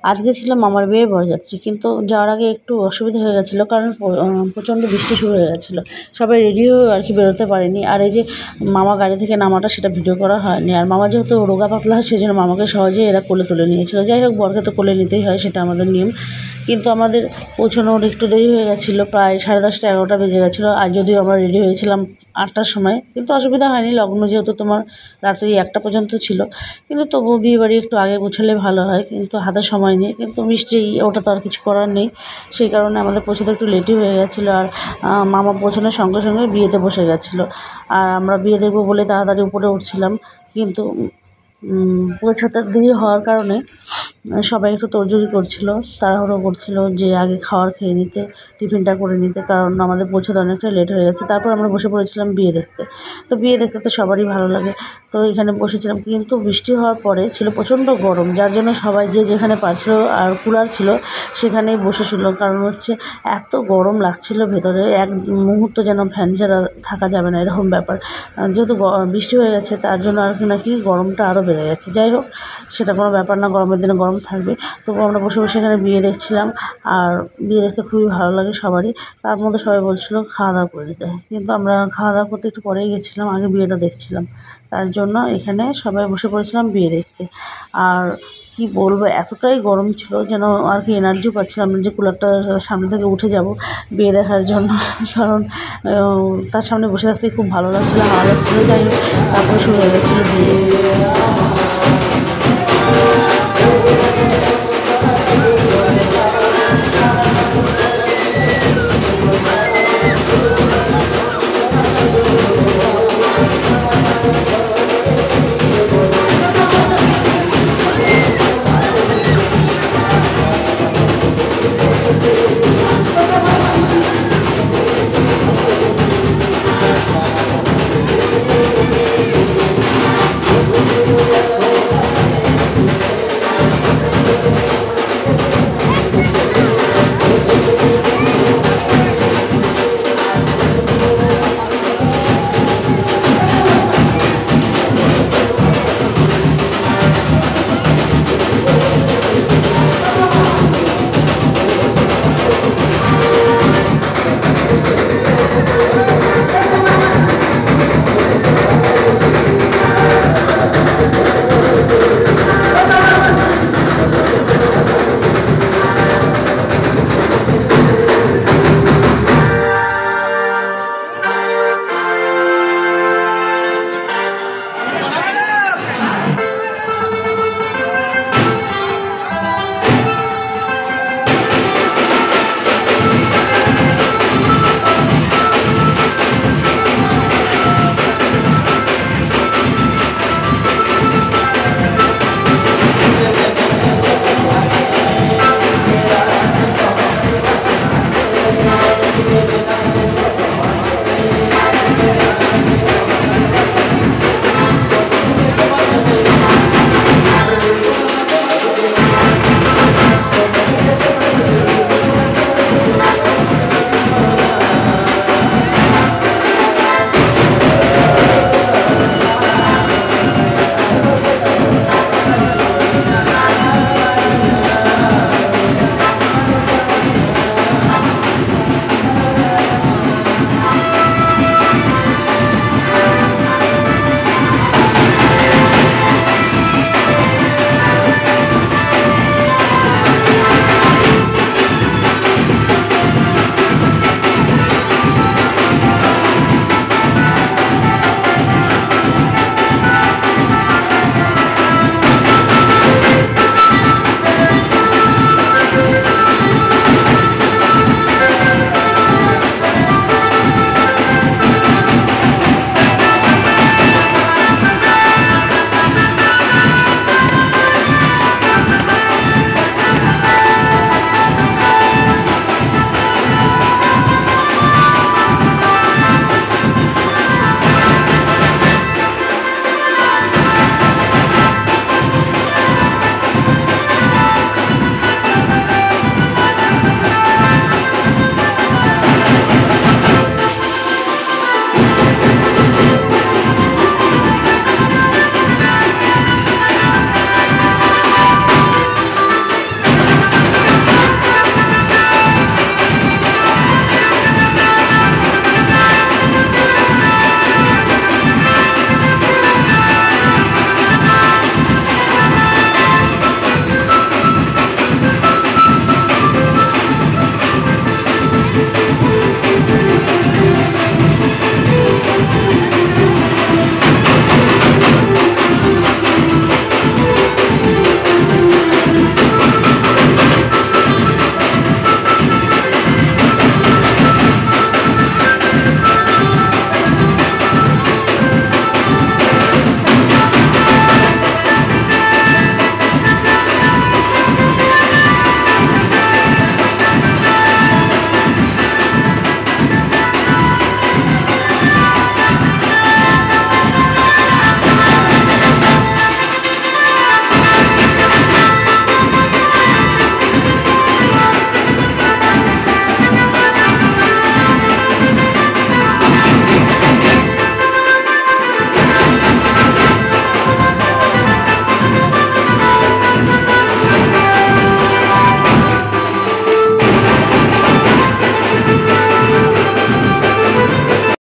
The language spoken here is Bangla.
আজকে ছিল মামার বিয়ে বরযাত্রী, কিন্তু যাওয়ার আগে একটু অসুবিধা হয়ে গেছিলো, কারণ প্রচণ্ড বৃষ্টি শুরু হয়ে গেছিলো। সবাই রেডি হয়ে আর কি বেরোতে পারেনি। আর এই যে মামা গাড়ি থেকে নামাটা, সেটা ভিডিও করা হয়নি। আর মামা যেহেতু রোগা পাতলা, সেই জন্য মামাকে সহজেই এরা কোলে তুলে নিয়েছিল। যাই হোক, বরকে তো কোলে নিতেই হয়, সেটা আমাদের নিয়ম। কিন্তু আমাদের পৌঁছানোর একটু দেরি হয়ে গেছিলো, প্রায় 10:30 11টা বেজে গেছিলো। আর যদিও আমরা রেডি হয়েছিলাম 8টার সময়, কিন্তু অসুবিধা হয়নি, লগ্ন যেহেতু তোমার রাত্রি 1টা পর্যন্ত ছিল। কিন্তু তবুও বিয়েবাড়ি একটু আগে পৌঁছালে ভালো হয়, কিন্তু হাতে সময় নেই, কিন্তু মিষ্টি ওটা তো আর কিছু করার নেই। সেই কারণে আমাদের পৌঁছাতে একটু লেটই হয়ে গেছিলো। আর মামা পৌঁছানোর সঙ্গে সঙ্গে বিয়েতে বসে গেছিলো। আর আমরা বিয়ে দেখবো বলে তাড়াতাড়ি উপরে উঠছিলাম, কিন্তু পৌঁছাতে দেরি হওয়ার কারণে সবাই একটু তোড়জোড়ি করছিল, তাড়াহুড়ো করছিল যে আগে খাবার খেয়ে নিতে, টিফিনটা করে নিতে, কারণ আমাদের পৌঁছাতে অনেকটা লেট হয়ে গেছে। তারপর আমরা বসে পড়েছিলাম বিয়ে দেখতে। তো বিয়ে দেখতে তো সবারই ভালো লাগে, তো এখানে বসেছিলাম। কিন্তু বৃষ্টি হওয়ার পরে ছিল প্রচণ্ড গরম, যার জন্য সবাই যে যেখানে পারছিল, আর কুলার ছিল সেখানেই বসেছিল। কারণ হচ্ছে এত গরম লাগছিল ভেতরে, এক মুহূর্ত যেন ফ্যান ছাড়া থাকা যাবে না, এরকম ব্যাপার। যেহেতু বৃষ্টি হয়ে গেছে, তার জন্য আর কি নাকি গরমটা আরও বেড়ে গেছে। যাই হোক, সেটা কোনো ব্যাপার না, গরমের দিনে গরম থাকবে। তবুও আমরা বসে বসে এখানে বিয়ে দেখছিলাম। আর বিয়ে দেখতে খুবই ভালো লাগে সবারই। তার মধ্যে সবাই বলছিল খাওয়া দাওয়া করে নিতে, কিন্তু আমরা খাওয়া দাওয়া করতে একটু পরেই গেছিলাম, আগে বিয়েটা দেখছিলাম। তার জন্য এখানে সবাই বসে পড়েছিলাম বিয়ে দেখতে। আর কি বলবো, এতটাই গরম ছিল যেন আর কি এনার্জিও পাচ্ছিলাম না যে কুলারটা সামনে থেকে উঠে যাব বিয়ে দেখার জন্য। কারণ তার সামনে বসে থাকতে খুব ভালো লাগছিলো, হাওয়া লাগছিলো। যাই হোক, তারপরে শুরু হয়ে গেছিলো বিয়ে।